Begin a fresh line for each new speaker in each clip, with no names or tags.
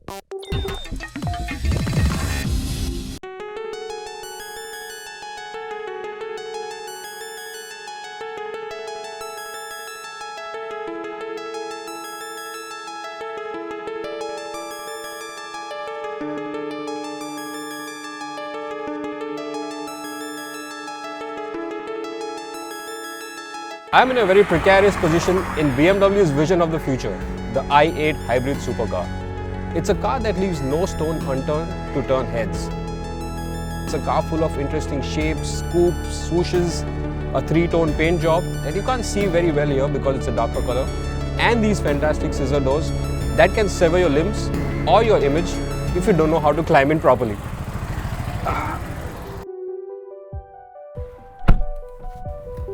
I am in a very precarious position in BMW's vision of the future, the i8 hybrid supercar. It's a car that leaves no stone unturned to turn heads. It's a car full of interesting shapes, scoops, swooshes, a three-tone paint job that you can't see very well here because it's a darker color, and these fantastic scissor doors that can sever your limbs or your image if you don't know how to climb in properly.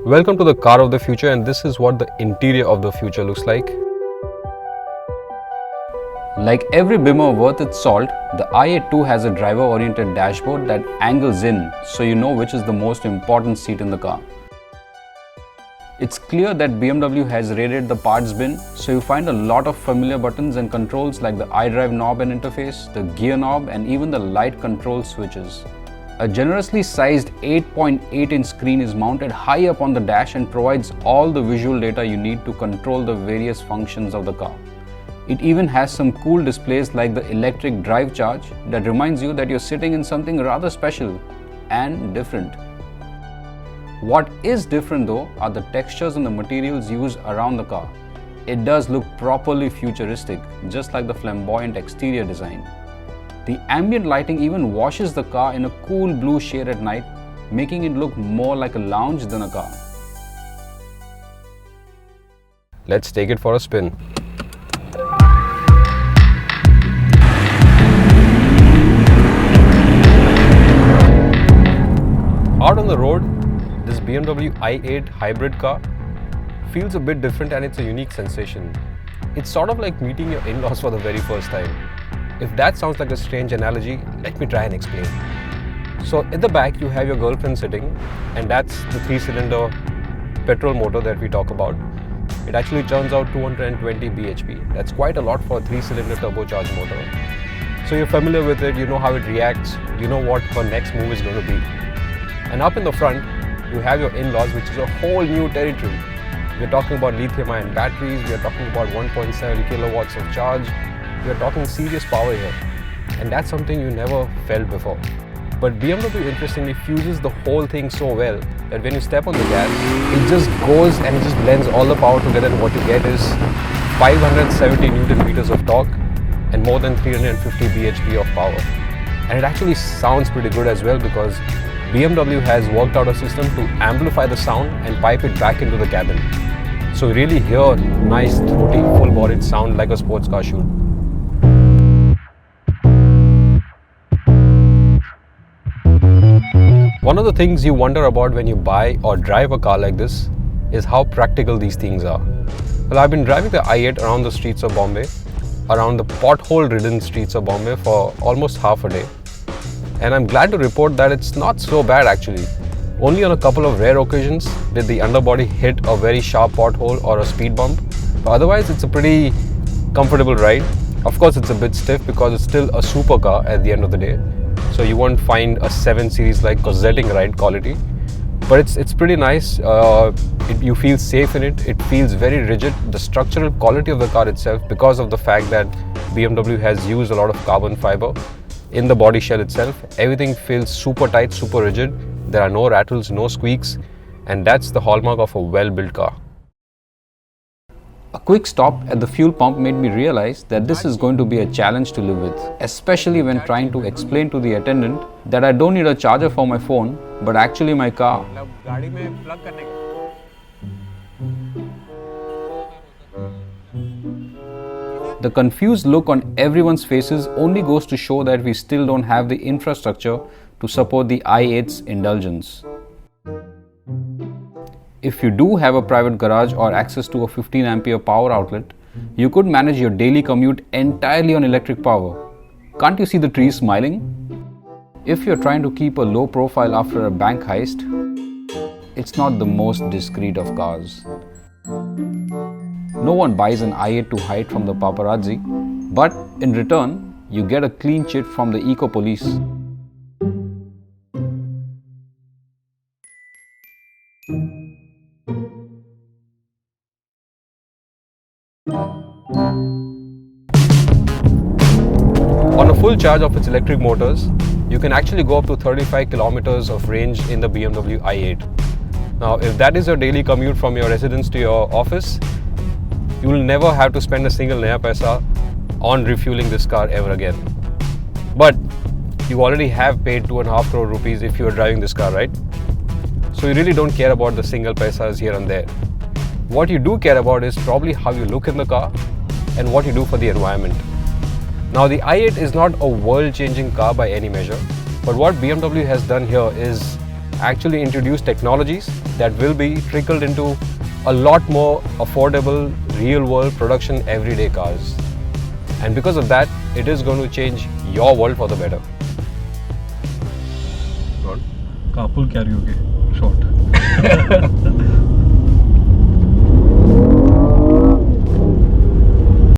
Welcome to the car of the future, and this is what the interior of the future looks like.
Like every bimmer worth its salt, the i8 has a driver-oriented dashboard that angles in so you know which is the most important seat in the car. It's clear that BMW has raided the parts bin, so you find a lot of familiar buttons and controls like the iDrive knob and interface, the gear knob, and even the light control switches. A generously sized 8.8-inch screen is mounted high up on the dash and provides all the visual data you need to control the various functions of the car. It even has some cool displays like the electric drive charge that reminds you that you're sitting in something rather special and different. What is different though are the textures and the materials used around the car. It does look properly futuristic, just like the flamboyant exterior design. The ambient lighting even washes the car in a cool blue shade at night, making it look more like a lounge than a car.
Let's take it for a spin. Out on the road, this BMW i8 hybrid car feels a bit different, and it's a unique sensation. It's sort of like meeting your in-laws for the very first time. If that sounds like a strange analogy, let me try and explain. So at the back you have your girlfriend sitting, and that's the 3-cylinder petrol motor that we talk about. It actually turns out 220 bhp. That's quite a lot for a 3-cylinder turbocharged motor. So you're familiar with it, you know how it reacts, you know what her next move is going to be. And up in the front, you have your in-laws, which is a whole new territory. We're talking about lithium-ion batteries, we're talking about 1.7 kilowatts of charge. We are talking serious power here, and that's something you never felt before. But BMW interestingly fuses the whole thing so well that when you step on the gas, it just goes and it just blends all the power together, and what you get is 570 Newton meters of torque and more than 350 bhp of power. And it actually sounds pretty good as well, because BMW has worked out a system to amplify the sound and pipe it back into the cabin. So you really hear nice, throaty, full-bodied sound like a sports car should. One of the things you wonder about when you buy or drive a car like this is how practical these things are. Well, I've been driving the i8 around the streets of Bombay, around the pothole-ridden streets of Bombay for almost half a day. And I'm glad to report that it's not so bad actually. Only on a couple of rare occasions did the underbody hit a very sharp pothole or a speed bump. But otherwise, it's a pretty comfortable ride. Of course, it's a bit stiff because it's still a supercar at the end of the day. So you won't find a 7 Series like corsetting ride quality, but it's pretty nice. You feel safe in it. It feels very rigid. The structural quality of the car itself, because of the fact that BMW has used a lot of carbon fiber in the body shell itself, everything feels super tight, super rigid. There are no rattles, no squeaks, and that's the hallmark of a well-built car.
A quick stop at the fuel pump made me realize that this is going to be a challenge to live with, especially when trying to explain to the attendant that I don't need a charger for my phone, but actually my car. The confused look on everyone's faces only goes to show that we still don't have the infrastructure to support the i8's indulgence. If you do have a private garage or access to a 15 ampere power outlet, you could manage your daily commute entirely on electric power. Can't you see the trees smiling? If you're trying to keep a low profile after a bank heist, it's not the most discreet of cars. No one buys an i8 to hide from the paparazzi, but in return, you get a clean chit from the Eco Police.
On a full charge of its electric motors, you can actually go up to 35 kilometers of range in the BMW i8. Now, if that is your daily commute from your residence to your office, you will never have to spend a single naya paisa on refueling this car ever again. But you already have paid 2.5 crore rupees if you are driving this car, right? So you really don't care about the single paisas here and there. What you do care about is probably how you look in the car and what you do for the environment. Now, the i8 is not a world-changing car by any measure, but what BMW has done here is actually introduce technologies that will be trickled into a lot more affordable, real-world production everyday cars. And because of that, it is going to change your world for the better.
Carpool karaoke, short.